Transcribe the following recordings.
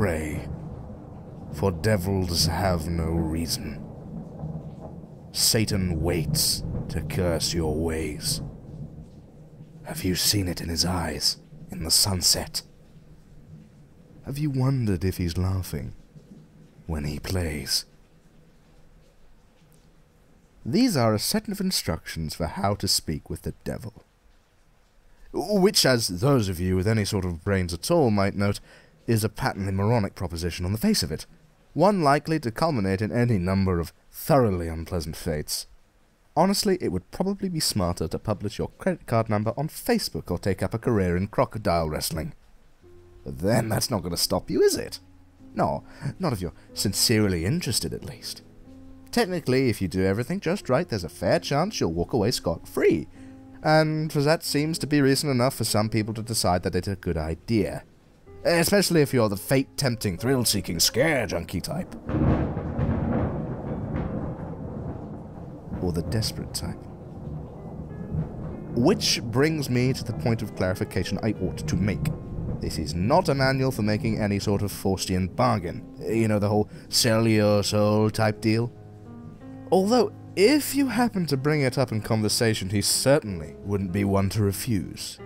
pray, for devils have no reason. Satan waits to curse your ways. Have you seen it in his eyes, in the sunset? Have you wondered if he's laughing when he plays? These are a set of instructions for how to speak with the devil, which, as those of you with any sort of brains at all might note, is a patently moronic proposition on the face of it, one likely to culminate in any number of thoroughly unpleasant fates. Honestly, it would probably be smarter to publish your credit card number on Facebook or take up a career in crocodile wrestling. But then that's not going to stop you, is it? No, not if you're sincerely interested, at least. Technically, if you do everything just right, there's a fair chance you'll walk away scot-free, and that seems to be reason enough for some people to decide that it's a good idea. Especially if you're the fate-tempting, thrill-seeking, scare junkie type. Or the desperate type. Which brings me to the point of clarification I ought to make. This is not a manual for making any sort of Faustian bargain. You know, the whole sell your soul type deal. Although, if you happen to bring it up in conversation, he certainly wouldn't be one to refuse.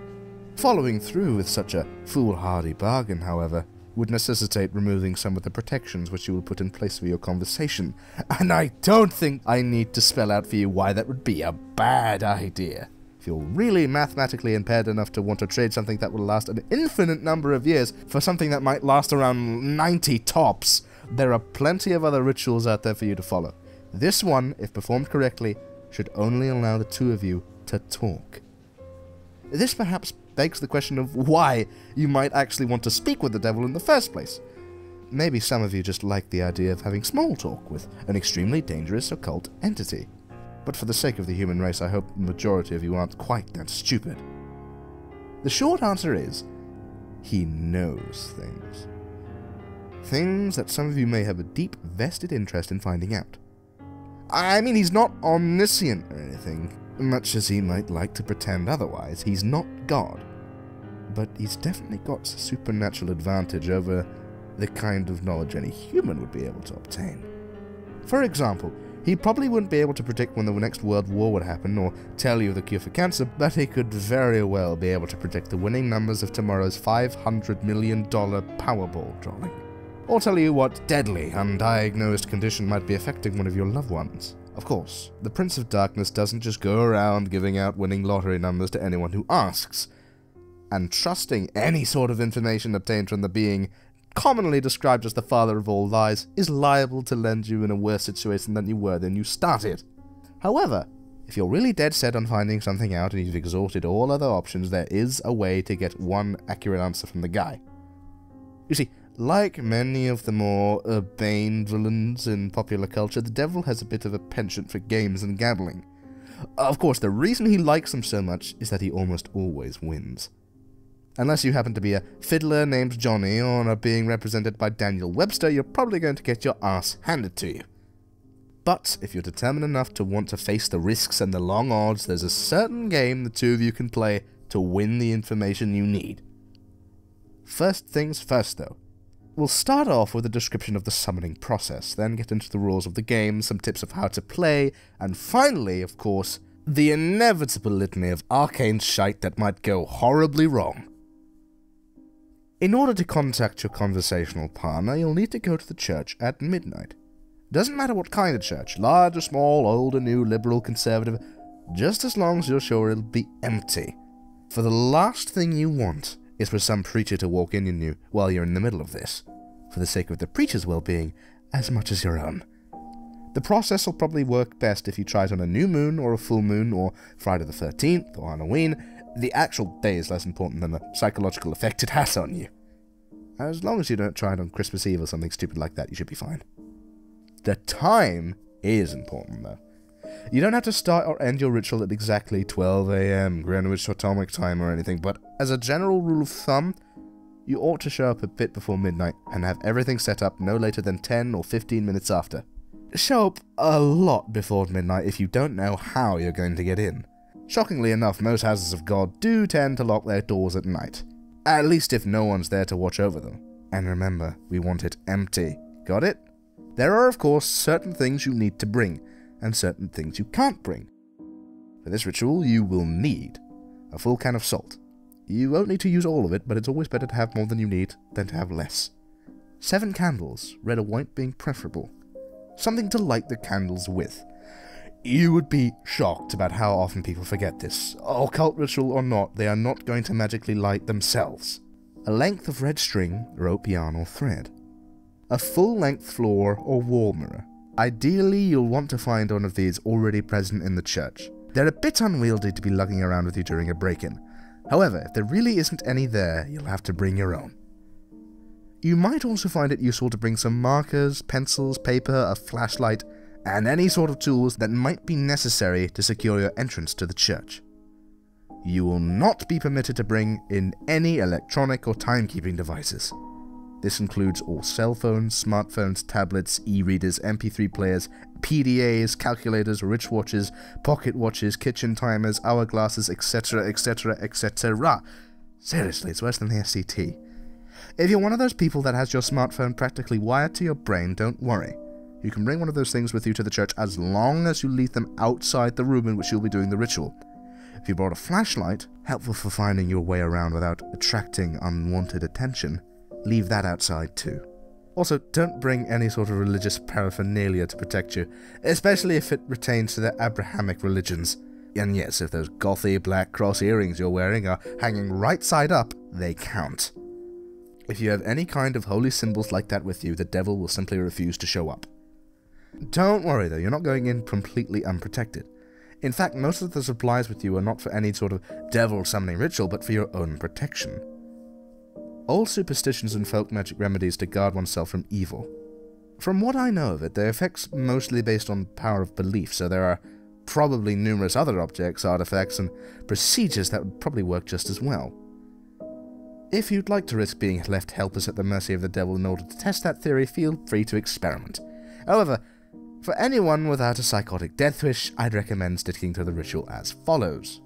Following through with such a foolhardy bargain, however, would necessitate removing some of the protections which you will put in place for your conversation, and I don't think I need to spell out for you why that would be a bad idea. If you're really mathematically impaired enough to want to trade something that will last an infinite number of years for something that might last around 90 tops, there are plenty of other rituals out there for you to follow. This one, if performed correctly, should only allow the two of you to talk. This perhaps begs the question of why you might actually want to speak with the devil in the first place. Maybe some of you just like the idea of having small talk with an extremely dangerous occult entity. But for the sake of the human race, I hope the majority of you aren't quite that stupid. The short answer is, he knows things. Things that some of you may have a deep, vested interest in finding out. I mean, he's not omniscient or anything, much as he might like to pretend otherwise. He's not God. But he's definitely got a supernatural advantage over the kind of knowledge any human would be able to obtain. For example, he probably wouldn't be able to predict when the next world war would happen or tell you the cure for cancer, but he could very well be able to predict the winning numbers of tomorrow's $500 million Powerball drawing. Or tell you what deadly, undiagnosed condition might be affecting one of your loved ones. Of course, the Prince of Darkness doesn't just go around giving out winning lottery numbers to anyone who asks, and trusting any sort of information obtained from the being commonly described as the father of all lies is liable to land you in a worse situation than you were when you started. However, if you're really dead set on finding something out and you've exhausted all other options, there is a way to get one accurate answer from the guy. You see, like many of the more urbane villains in popular culture, the devil has a bit of a penchant for games and gambling. Of course, the reason he likes them so much is that he almost always wins. Unless you happen to be a fiddler named Johnny or are being represented by Daniel Webster, you're probably going to get your ass handed to you. But if you're determined enough to want to face the risks and the long odds, there's a certain game the two of you can play to win the information you need. First things first, though. We'll start off with a description of the summoning process, then get into the rules of the game, some tips of how to play, and finally, of course, the inevitable litany of arcane shite that might go horribly wrong. In order to contact your conversational partner, you'll need to go to the church at midnight. Doesn't matter what kind of church, large or small, old or new, liberal, conservative, just as long as you're sure it'll be empty. For the last thing you want is for some preacher to walk in on you while you're in the middle of this, for the sake of the preacher's well-being as much as your own. The process will probably work best if you try it on a new moon or a full moon or Friday the 13th or Halloween. The actual day is less important than the psychological effect it has on you. As long as you don't try it on Christmas Eve or something stupid like that, you should be fine. The time is important, though. You don't have to start or end your ritual at exactly 12 AM, Greenwich Atomic Time or anything, but as a general rule of thumb, you ought to show up a bit before midnight and have everything set up no later than 10 or 15 minutes after. Show up a lot before midnight if you don't know how you're going to get in. Shockingly enough, most houses of God do tend to lock their doors at night, at least if no one's there to watch over them. And remember, we want it empty. Got it? There are, of course, certain things you need to bring, and certain things you can't bring. For this ritual, you will need a full can of salt. You won't need to use all of it, but it's always better to have more than you need than to have less. 7 candles, red or white being preferable. Something to light the candles with. You would be shocked about how often people forget this. Occult ritual or not, they are not going to magically light themselves. A length of red string, rope, yarn, or thread. A full-length floor or wall mirror. Ideally, you'll want to find one of these already present in the church. They're a bit unwieldy to be lugging around with you during a break-in. However, if there really isn't any there, you'll have to bring your own. You might also find it useful to bring some markers, pencils, paper, a flashlight, and any sort of tools that might be necessary to secure your entrance to the church. You will not be permitted to bring in any electronic or timekeeping devices. This includes all cell phones, smartphones, tablets, e-readers, MP3 players, PDAs, calculators, wristwatches, pocket watches, kitchen timers, hourglasses, etc, etc, etc. Seriously, it's worse than the SCT. If you're one of those people that has your smartphone practically wired to your brain, don't worry. You can bring one of those things with you to the church as long as you leave them outside the room in which you'll be doing the ritual. If you brought a flashlight, helpful for finding your way around without attracting unwanted attention, leave that outside too. Also, don't bring any sort of religious paraphernalia to protect you, especially if it pertains to the Abrahamic religions. And yes, if those gothy black cross earrings you're wearing are hanging right side up, they count. If you have any kind of holy symbols like that with you, the devil will simply refuse to show up. Don't worry though, you're not going in completely unprotected. In fact, most of the supplies with you are not for any sort of devil summoning ritual, but for your own protection. Old superstitions and folk magic remedies to guard oneself from evil. From what I know of it, their effects mostly based on power of belief, so there are probably numerous other objects, artifacts, and procedures that would probably work just as well. If you'd like to risk being left helpless at the mercy of the devil in order to test that theory, feel free to experiment. However, for anyone without a psychotic death wish, I'd recommend sticking to the ritual as follows.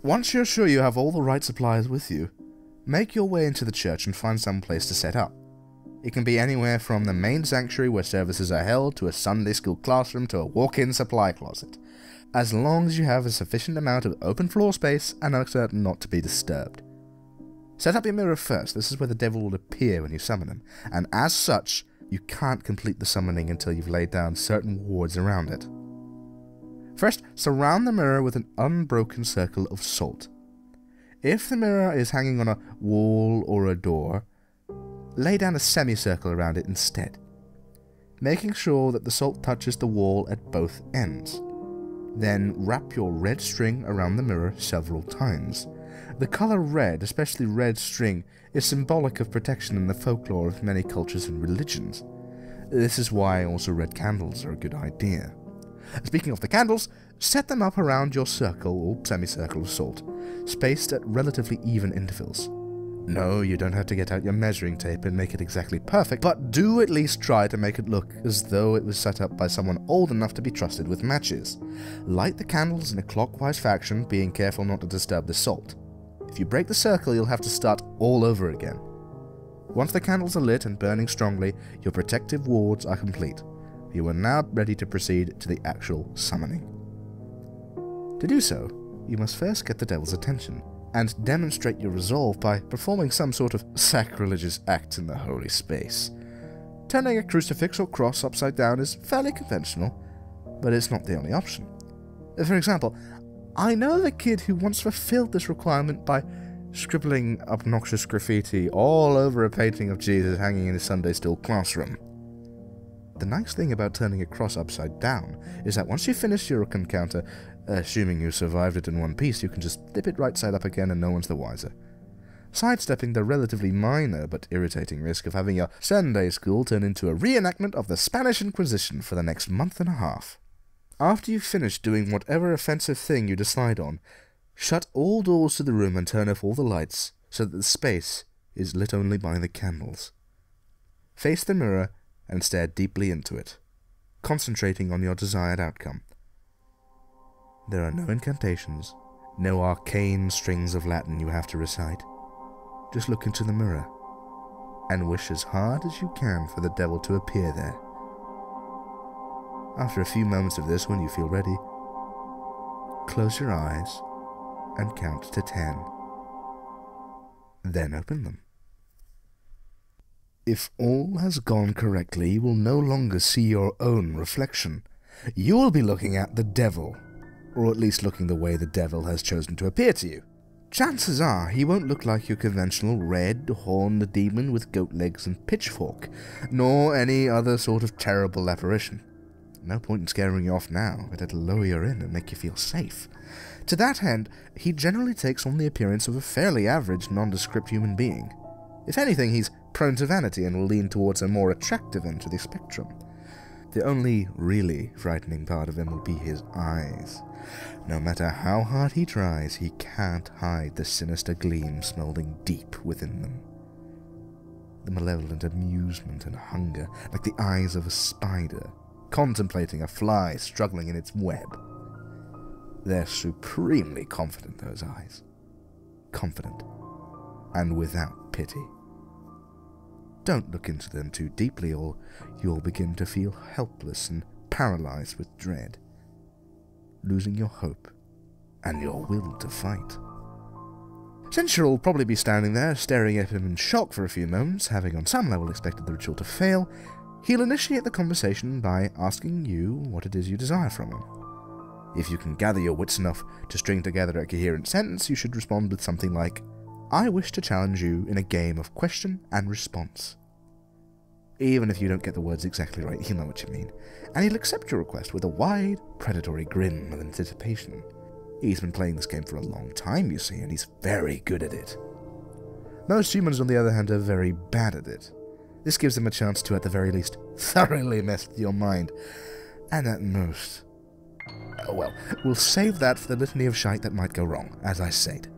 Once you're sure you have all the right supplies with you, make your way into the church and find some place to set up. It can be anywhere from the main sanctuary where services are held, to a Sunday school classroom, to a walk-in supply closet, as long as you have a sufficient amount of open floor space and are certain not to be disturbed. Set up your mirror first. This is where the devil will appear when you summon him, and as such, you can't complete the summoning until you've laid down certain wards around it. First, surround the mirror with an unbroken circle of salt. If the mirror is hanging on a wall or a door, lay down a semicircle around it instead, making sure that the salt touches the wall at both ends. Then wrap your red string around the mirror several times. The color red, especially red string, is symbolic of protection in the folklore of many cultures and religions. This is why also red candles are a good idea. Speaking of the candles, set them up around your circle or semicircle of salt, spaced at relatively even intervals. No, you don't have to get out your measuring tape and make it exactly perfect, but do at least try to make it look as though it was set up by someone old enough to be trusted with matches. Light the candles in a clockwise fashion, being careful not to disturb the salt. If you break the circle, you'll have to start all over again. Once the candles are lit and burning strongly, your protective wards are complete. You are now ready to proceed to the actual summoning. To do so, you must first get the devil's attention, and demonstrate your resolve by performing some sort of sacrilegious act in the holy space. Turning a crucifix or cross upside down is fairly conventional, but it's not the only option. For example, I know the kid who once fulfilled this requirement by scribbling obnoxious graffiti all over a painting of Jesus hanging in his Sunday school classroom. The nice thing about turning a cross upside down is that once you finish your encounter, assuming you survived it in one piece, you can just flip it right side up again and no one's the wiser. Sidestepping the relatively minor but irritating risk of having your Sunday school turn into a reenactment of the Spanish Inquisition for the next month and a half. After you've finished doing whatever offensive thing you decide on, shut all doors to the room and turn off all the lights so that the space is lit only by the candles. Face the mirror and stare deeply into it, concentrating on your desired outcome. There are no incantations, no arcane strings of Latin you have to recite. Just look into the mirror and wish as hard as you can for the devil to appear there. After a few moments of this, when you feel ready, close your eyes and count to 10. Then open them. If all has gone correctly, you will no longer see your own reflection. You will be looking at the devil, or at least looking the way the devil has chosen to appear to you. Chances are he won't look like your conventional red, horned demon with goat legs and pitchfork, nor any other sort of terrible apparition. No point in scaring you off now, but it'll lower you in and make you feel safe. To that end, he generally takes on the appearance of a fairly average, nondescript human being. If anything, he's prone to vanity and will lean towards a more attractive end to the spectrum. The only really frightening part of him will be his eyes. No matter how hard he tries, he can't hide the sinister gleam smoldering deep within them. The malevolent amusement and hunger, like the eyes of a spider, contemplating a fly struggling in its web. They're supremely confident, those eyes. Confident, and without pity. Don't look into them too deeply, or you'll begin to feel helpless and paralyzed with dread, losing your hope and your will to fight. Since you'll probably be standing there staring at him in shock for a few moments, having on some level expected the ritual to fail, he'll initiate the conversation by asking you what it is you desire from him. If you can gather your wits enough to string together a coherent sentence, you should respond with something like, "I wish to challenge you in a game of question and response." Even if you don't get the words exactly right, he'll know what you mean, and he'll accept your request with a wide, predatory grin of anticipation. He's been playing this game for a long time, you see, and he's very good at it. Most humans, on the other hand, are very bad at it. This gives them a chance to, at the very least, thoroughly mess with your mind, and at most... oh well, we'll save that for the litany of shite that might go wrong, as I said.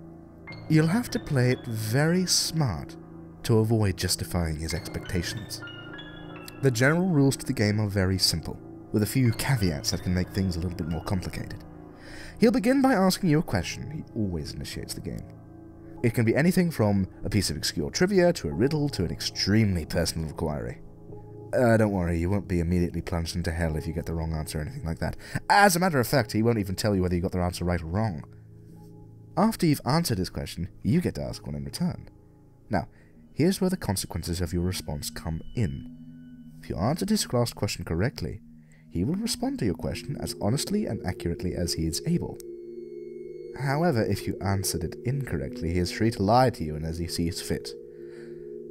You'll have to play it very smart to avoid justifying his expectations. The general rules to the game are very simple, with a few caveats that can make things a little bit more complicated. He'll begin by asking you a question. He always initiates the game. It can be anything from a piece of obscure trivia to a riddle to an extremely personal inquiry. Don't worry, you won't be immediately plunged into hell if you get the wrong answer or anything like that. As a matter of fact, he won't even tell you whether you got the answer right or wrong. After you've answered his question, you get to ask one in return. Now, here's where the consequences of your response come in. If you answered his last question correctly, he will respond to your question as honestly and accurately as he is able. However, if you answered it incorrectly, he is free to lie to you and as he sees fit.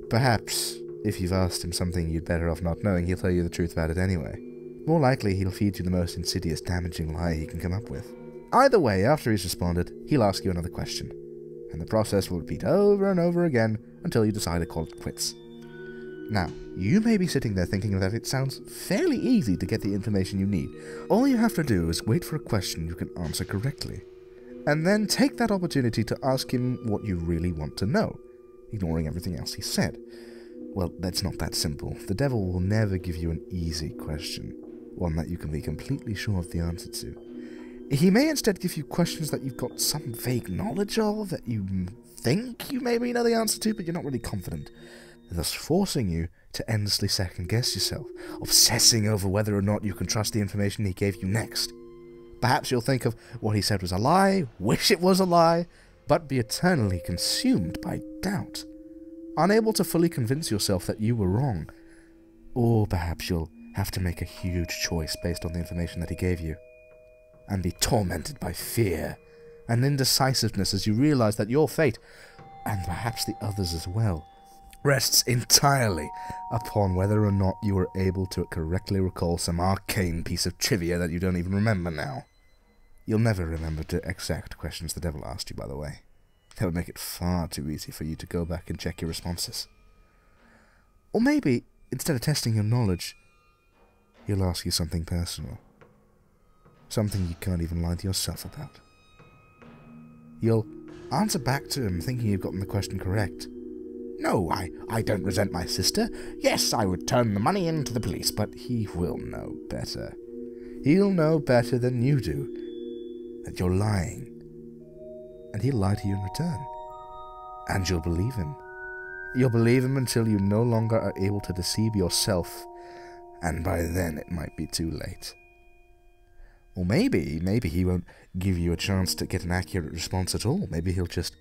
Perhaps, if you've asked him something you'd better off not knowing, he'll tell you the truth about it anyway. More likely, he'll feed you the most insidious, damaging lie he can come up with. Either way, after he's responded, he'll ask you another question, and the process will repeat over and over again until you decide to call it quits. Now, you may be sitting there thinking that it sounds fairly easy to get the information you need. All you have to do is wait for a question you can answer correctly, and then take that opportunity to ask him what you really want to know, ignoring everything else he said. Well, that's not that simple. The devil will never give you an easy question, one that you can be completely sure of the answer to. He may instead give you questions that you've got some vague knowledge of, that you think you maybe know the answer to, but you're not really confident, thus forcing you to endlessly second-guess yourself, obsessing over whether or not you can trust the information he gave you next. Perhaps you'll think of what he said was a lie, wish it was a lie, but be eternally consumed by doubt, unable to fully convince yourself that you were wrong. Or perhaps you'll have to make a huge choice based on the information that he gave you, and be tormented by fear and indecisiveness as you realize that your fate, and perhaps the others as well, rests entirely upon whether or not you were able to correctly recall some arcane piece of trivia that you don't even remember now. You'll never remember the exact questions the devil asked you, by the way. That would make it far too easy for you to go back and check your responses. Or maybe, instead of testing your knowledge, he'll ask you something personal. Something you can't even lie to yourself about. You'll answer back to him thinking you've gotten the question correct. No, I don't resent my sister. Yes, I would turn the money in to the police, but he will know better. He'll know better than you do that you're lying. And he'll lie to you in return. And you'll believe him. You'll believe him until you no longer are able to deceive yourself, and by then it might be too late. Or maybe he won't give you a chance to get an accurate response at all. Maybe he'll just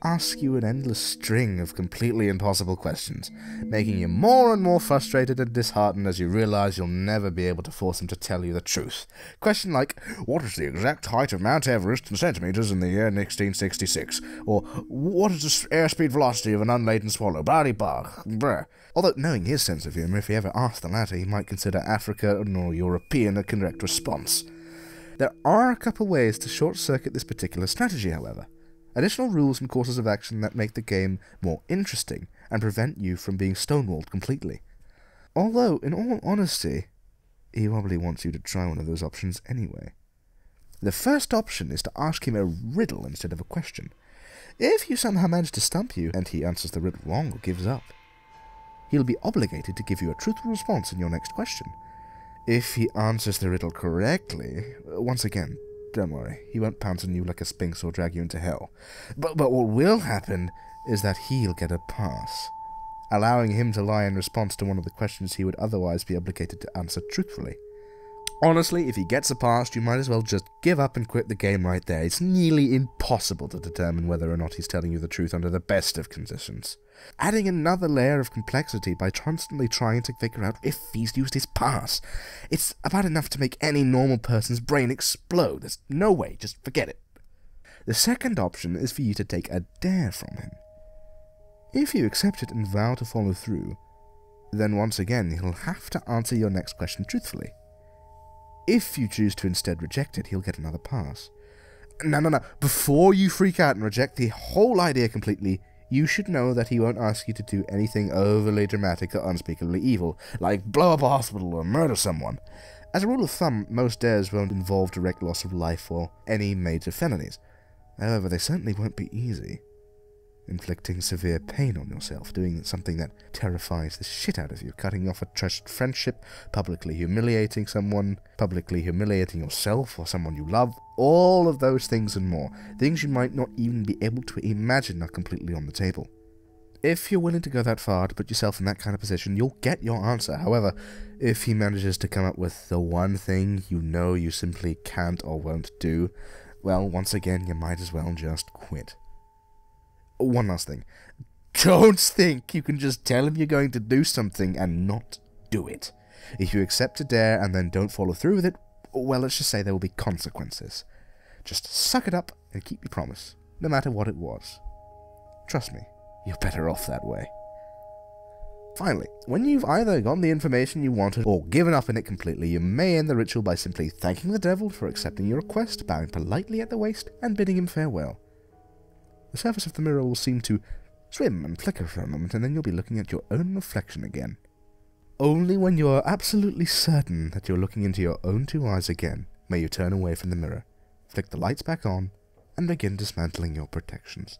ask you an endless string of completely impossible questions, making you more and more frustrated and disheartened as you realize you'll never be able to force him to tell you the truth. Question like, what is the exact height of Mount Everest in centimeters in the year 1966? Or, what is the airspeed velocity of an unladen swallow? Blah-de-blah. Although, knowing his sense of humor, if he ever asked the latter, he might consider African or European a correct response. There are a couple ways to short-circuit this particular strategy, however. Additional rules and courses of action that make the game more interesting and prevent you from being stonewalled completely. Although, in all honesty, he probably wants you to try one of those options anyway. The first option is to ask him a riddle instead of a question. If you somehow manage to stump you and he answers the riddle wrong or gives up, he'll be obligated to give you a truthful response in your next question. If he answers the riddle correctly, once again, don't worry, he won't pounce on you like a sphinx or drag you into hell. But what will happen is that he'll get a pass, allowing him to lie in response to one of the questions he would otherwise be obligated to answer truthfully. Honestly, if he gets a pass, you might as well just give up and quit the game right there. It's nearly impossible to determine whether or not he's telling you the truth under the best of conditions. Adding another layer of complexity by constantly trying to figure out if he's used his pass. It's about enough to make any normal person's brain explode. There's no way, just forget it. The second option is for you to take a dare from him. If you accept it and vow to follow through, then once again he'll have to answer your next question truthfully. If you choose to instead reject it, he'll get another pass. No. Before you freak out and reject the whole idea completely, you should know that he won't ask you to do anything overly dramatic or unspeakably evil, like blow up a hospital or murder someone. As a rule of thumb, most dares won't involve direct loss of life or any major felonies. However, they certainly won't be easy. Inflicting severe pain on yourself, doing something that terrifies the shit out of you, cutting off a treasured friendship, publicly humiliating someone, publicly humiliating yourself or someone you love, all of those things and more, things you might not even be able to imagine are completely on the table. If you're willing to go that far to put yourself in that kind of position, you'll get your answer. However, if he manages to come up with the one thing you know you simply can't or won't do, well, once again, you might as well just quit. One last thing. Don't think you can just tell him you're going to do something and not do it. If you accept a dare and then don't follow through with it, well, let's just say there will be consequences. Just suck it up and keep your promise, no matter what it was. Trust me, you're better off that way. Finally, when you've either gotten the information you wanted or given up on it completely, you may end the ritual by simply thanking the devil for accepting your request, bowing politely at the waist, and bidding him farewell. The surface of the mirror will seem to swim and flicker for a moment, and then you'll be looking at your own reflection again. Only when you are absolutely certain that you're looking into your own two eyes again may you turn away from the mirror, flick the lights back on, and begin dismantling your protections.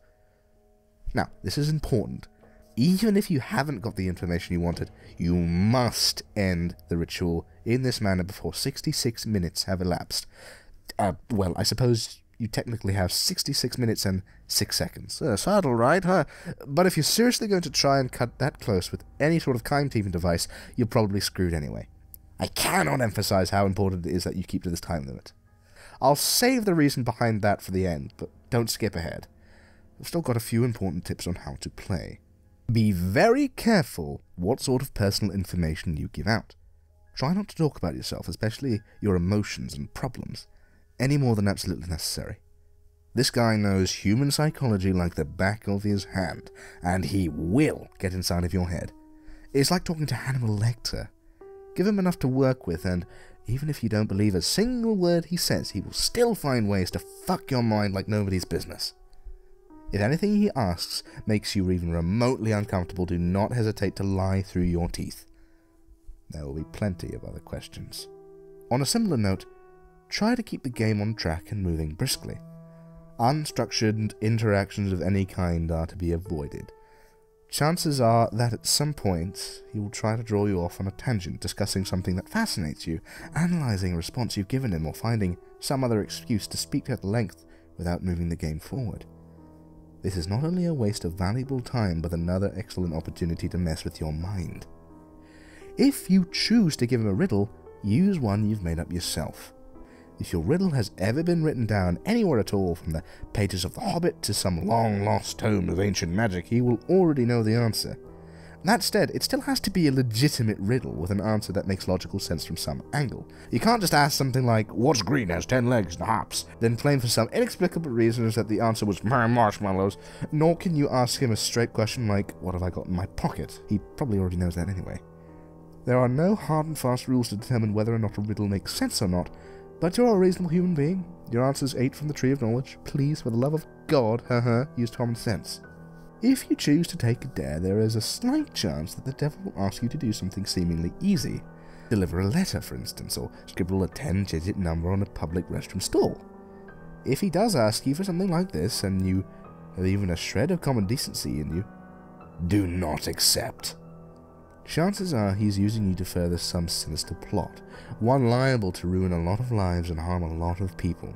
Now, this is important. Even if you haven't got the information you wanted, you must end the ritual in this manner before 66 minutes have elapsed. Well, I suppose you technically have 66 minutes and 6 seconds. Subtle, right, huh? But if you're seriously going to try and cut that close with any sort of timekeeping device, you're probably screwed anyway. I cannot emphasize how important it is that you keep to this time limit. I'll save the reason behind that for the end, but don't skip ahead. I've still got a few important tips on how to play. Be very careful what sort of personal information you give out. Try not to talk about yourself, especially your emotions and problems, any more than absolutely necessary. This guy knows human psychology like the back of his hand, and he will get inside of your head. It's like talking to Hannibal Lecter. Give him enough to work with, and even if you don't believe a single word he says, he will still find ways to fuck your mind like nobody's business. If anything he asks makes you even remotely uncomfortable, do not hesitate to lie through your teeth. There will be plenty of other questions. On a similar note, try to keep the game on track and moving briskly. Unstructured interactions of any kind are to be avoided. Chances are that at some point he will try to draw you off on a tangent, discussing something that fascinates you, analysing a response you've given him, or finding some other excuse to speak at length without moving the game forward. This is not only a waste of valuable time, but another excellent opportunity to mess with your mind. If you choose to give him a riddle, use one you've made up yourself. If your riddle has ever been written down anywhere at all, from the pages of The Hobbit to some long-lost tome of ancient magic, he will already know the answer. That said, it still has to be a legitimate riddle with an answer that makes logical sense from some angle. You can't just ask something like, "What's green, has 10 legs and hops?" then claim for some inexplicable reasons that the answer was marshmallows, nor can you ask him a straight question like, "What have I got in my pocket?" He probably already knows that anyway. There are no hard and fast rules to determine whether or not a riddle makes sense or not, but you're a reasonable human being. Your answers ate from the tree of knowledge. Please, for the love of God, use common sense. If you choose to take a dare, there is a slight chance that the devil will ask you to do something seemingly easy. Deliver a letter, for instance, or scribble a 10-digit number on a public restroom stall. If he does ask you for something like this, and you have even a shred of common decency in you, do not accept. Chances are he's using you to further some sinister plot, one liable to ruin a lot of lives and harm a lot of people.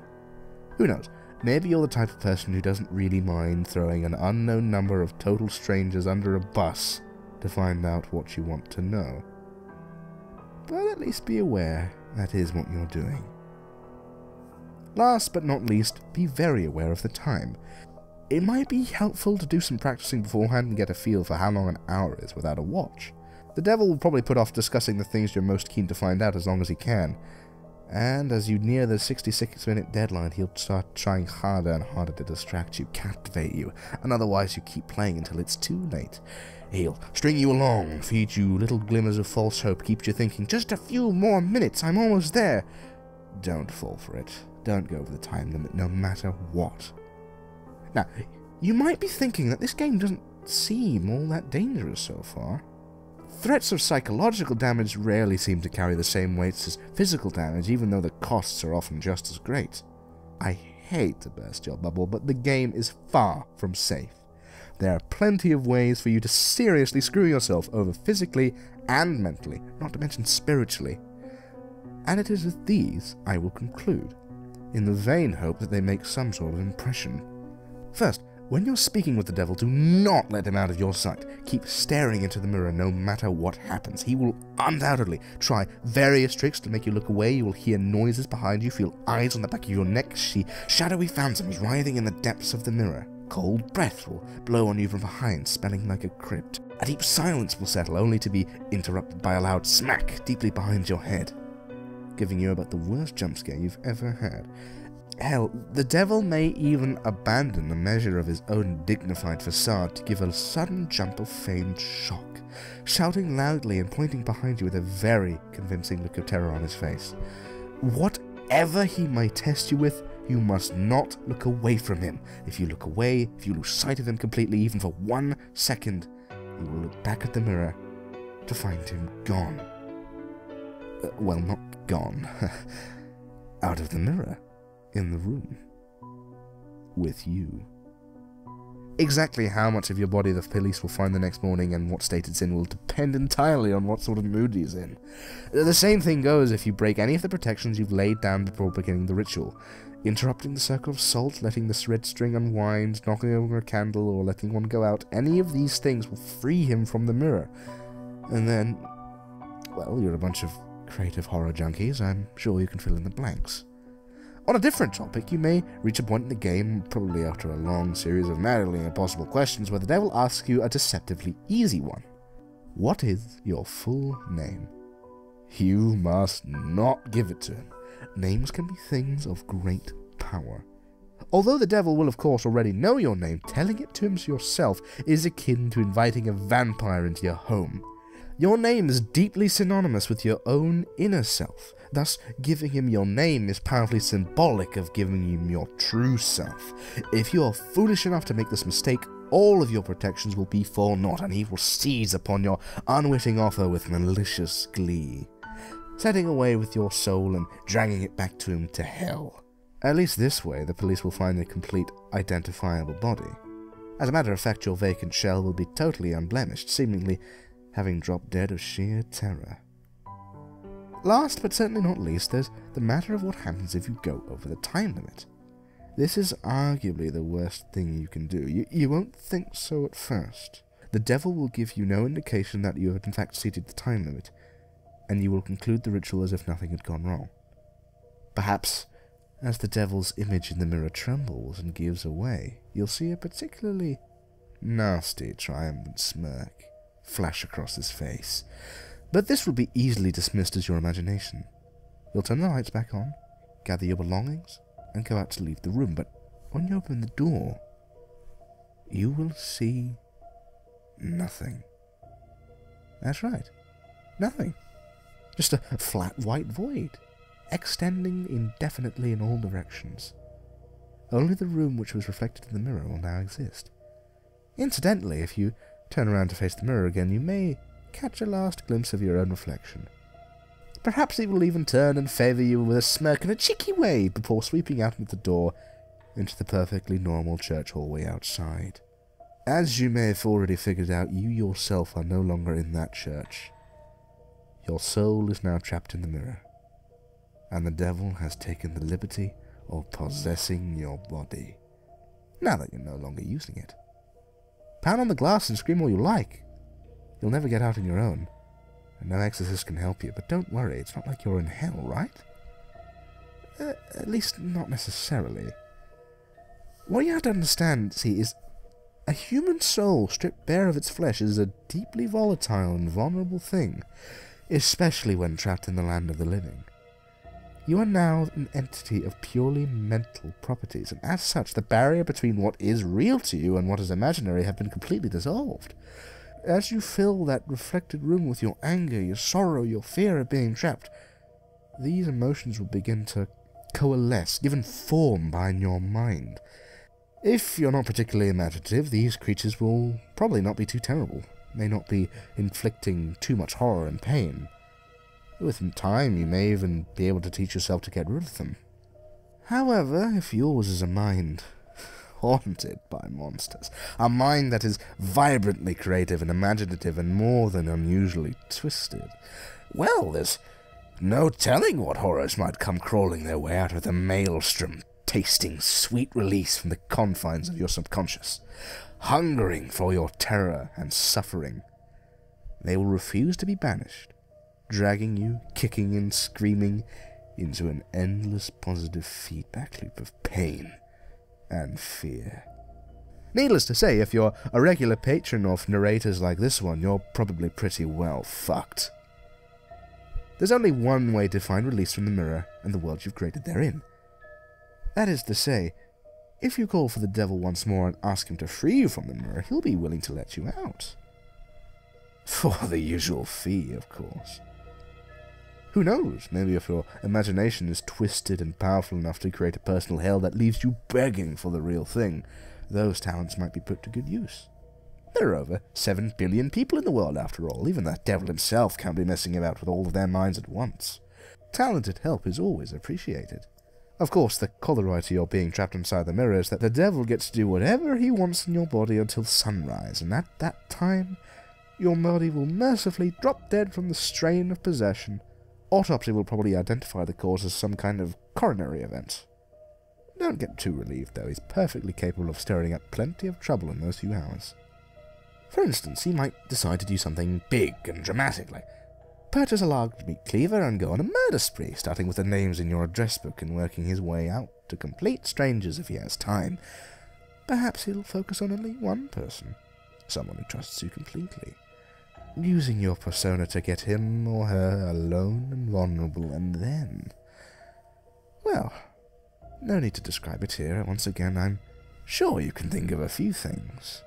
Who knows? Maybe you're the type of person who doesn't really mind throwing an unknown number of total strangers under a bus to find out what you want to know. But at least be aware that is what you're doing. Last but not least, be very aware of the time. It might be helpful to do some practicing beforehand and get a feel for how long an hour is without a watch. The devil will probably put off discussing the things you're most keen to find out as long as he can. And as you near the 66-minute deadline, he'll start trying harder and harder to distract you, captivate you, and otherwise you keep playing until it's too late. He'll string you along, feed you little glimmers of false hope, keep you thinking, "Just a few more minutes, I'm almost there." Don't fall for it. Don't go over the time limit, no matter what. Now, you might be thinking that this game doesn't seem all that dangerous so far. Threats of psychological damage rarely seem to carry the same weights as physical damage, even though the costs are often just as great. I hate to burst your bubble, but the game is far from safe. There are plenty of ways for you to seriously screw yourself over physically and mentally, not to mention spiritually. And it is with these I will conclude, in the vain hope that they make some sort of impression. First, when you're speaking with the devil, do not let him out of your sight. Keep staring into the mirror no matter what happens. He will undoubtedly try various tricks to make you look away. You will hear noises behind you, feel eyes on the back of your neck, see shadowy phantoms writhing in the depths of the mirror. Cold breath will blow on you from behind, smelling like a crypt. A deep silence will settle, only to be interrupted by a loud smack deeply behind your head, giving you about the worst jump scare you've ever had. Hell, the devil may even abandon a measure of his own dignified facade to give a sudden jump of feigned shock, shouting loudly and pointing behind you with a very convincing look of terror on his face. Whatever he may test you with, you must not look away from him. If you look away, if you lose sight of him completely, even for 1 second, you will look back at the mirror to find him gone. Well, not gone. Out of the mirror. In the room. With you. Exactly how much of your body the police will find the next morning and what state it's in will depend entirely on what sort of mood he's in. The same thing goes if you break any of the protections you've laid down before beginning the ritual. Interrupting the circle of salt, letting the red string unwind, knocking over a candle, or letting one go out, any of these things will free him from the mirror. And then, well, you're a bunch of creative horror junkies. I'm sure you can fill in the blanks. On a different topic, you may reach a point in the game, probably after a long series of madly impossible questions, where the devil asks you a deceptively easy one. What is your full name? You must not give it to him. Names can be things of great power. Although the devil will of course already know your name, telling it to him yourself is akin to inviting a vampire into your home. Your name is deeply synonymous with your own inner self. Thus, giving him your name is powerfully symbolic of giving him your true self. If you are foolish enough to make this mistake, all of your protections will be for naught, and he will seize upon your unwitting offer with malicious glee, setting away with your soul and dragging it back to him to hell. At least this way, the police will find a complete, identifiable body. As a matter of fact, your vacant shell will be totally unblemished, seemingly having dropped dead of sheer terror. Last, but certainly not least, there's the matter of what happens if you go over the time limit. This is arguably the worst thing you can do. You won't think so at first. The devil will give you no indication that you have in fact exceeded the time limit, and you will conclude the ritual as if nothing had gone wrong. Perhaps, as the devil's image in the mirror trembles and gives away, you'll see a particularly nasty, triumphant smirk flash across his face. But this will be easily dismissed as your imagination. You'll turn the lights back on, gather your belongings, and go out to leave the room. But when you open the door, you will see nothing. That's right. Nothing. Just a flat white void, extending indefinitely in all directions. Only the room which was reflected in the mirror will now exist. Incidentally, if you turn around to face the mirror again, you may catch a last glimpse of your own reflection. Perhaps it will even turn and favour you with a smirk and a cheeky wave before sweeping out of the door into the perfectly normal church hallway outside. As you may have already figured out, you yourself are no longer in that church. Your soul is now trapped in the mirror, and the devil has taken the liberty of possessing your body, now that you're no longer using it. Pound on the glass and scream all you like. You'll never get out on your own, and no exorcist can help you, but don't worry, it's not like you're in hell, right? At least not necessarily. What you have to understand, see, is a human soul stripped bare of its flesh is a deeply volatile and vulnerable thing, especially when trapped in the land of the living. You are now an entity of purely mental properties, and as such, the barrier between what is real to you and what is imaginary have been completely dissolved. As you fill that reflected room with your anger, your sorrow, your fear of being trapped, these emotions will begin to coalesce, given form by your mind. If you're not particularly imaginative, these creatures will probably not be too terrible, may not be inflicting too much horror and pain. With time, you may even be able to teach yourself to get rid of them. However, if yours is a mind haunted by monsters, a mind that is vibrantly creative and imaginative and more than unusually twisted, well, there's no telling what horrors might come crawling their way out of the maelstrom, tasting sweet release from the confines of your subconscious, hungering for your terror and suffering. They will refuse to be banished, dragging you, kicking and screaming, into an endless positive feedback loop of pain and fear. Needless to say, if you're a regular patron of narrators like this one, you're probably pretty well fucked. There's only one way to find release from the mirror and the world you've created therein. That is to say, if you call for the devil once more and ask him to free you from the mirror, he'll be willing to let you out. For the usual fee, of course. Who knows, maybe if your imagination is twisted and powerful enough to create a personal hell that leaves you begging for the real thing, those talents might be put to good use. There are over 7 billion people in the world, after all. Even the devil himself can't be messing about with all of their minds at once. Talented help is always appreciated. Of course, the corollary to your being trapped inside the mirror is that the devil gets to do whatever he wants in your body until sunrise, and at that time, your body will mercifully drop dead from the strain of possession. Autopsy will probably identify the cause as some kind of coronary event. Don't get too relieved, though. He's perfectly capable of stirring up plenty of trouble in those few hours. For instance, he might decide to do something big and dramatic, like purchase a large meat cleaver and go on a murder spree, starting with the names in your address book and working his way out to complete strangers if he has time. Perhaps he'll focus on only one person, someone who trusts you completely, using your persona to get him or her alone and vulnerable, and then, well, no need to describe it here. Once again, I'm sure you can think of a few things.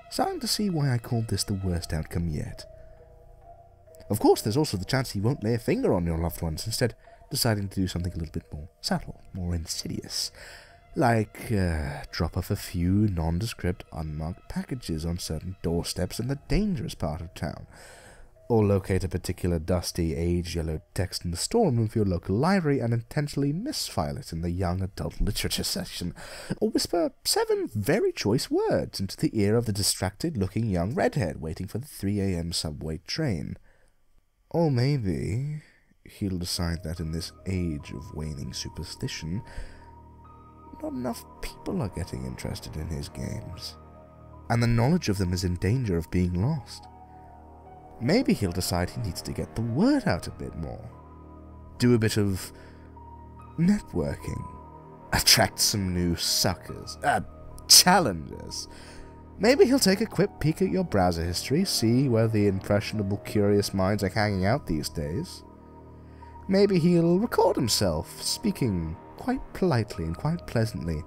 Starting to see why I called this the worst outcome yet. Of course, there's also the chance he won't lay a finger on your loved ones, instead deciding to do something a little bit more subtle, more insidious, like drop off a few nondescript, unmarked packages on certain doorsteps in the dangerous part of town, or locate a particular dusty, age-yellowed text in the storeroom of your local library and intentionally misfile it in the young adult literature section, or whisper 7 very choice words into the ear of the distracted-looking young redhead waiting for the 3 a.m. subway train. Or maybe he'll decide that in this age of waning superstition, not enough people are getting interested in his games, and the knowledge of them is in danger of being lost. Maybe he'll decide he needs to get the word out a bit more. Do a bit of networking. Attract some new suckers. Challengers. Maybe he'll take a quick peek at your browser history, see where the impressionable, curious minds are hanging out these days. Maybe he'll record himself speaking quite politely and quite pleasantly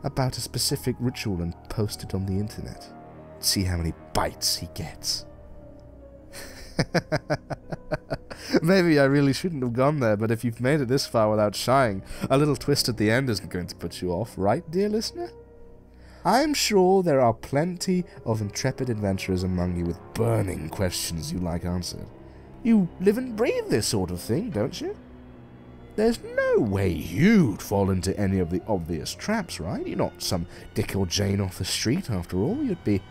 about a specific ritual and post it on the internet. See how many bites he gets. Maybe I really shouldn't have gone there, but if you've made it this far without shying, a little twist at the end isn't going to put you off, right, dear listener? I'm sure there are plenty of intrepid adventurers among you with burning questions you like answered. You live and breathe this sort of thing, don't you? There's no way you'd fall into any of the obvious traps, right? You're not some Dick or Jane off the street, after all. You'd be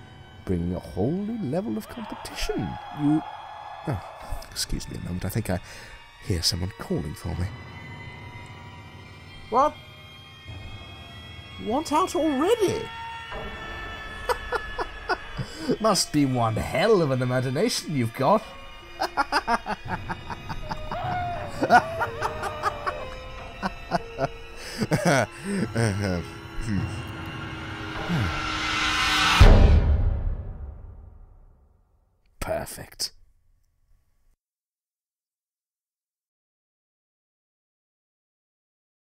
bringing a whole new level of competition. Oh, excuse me a moment. I think I hear someone calling for me. What? Want out already? Must be one hell of an imagination you've got. Perfect.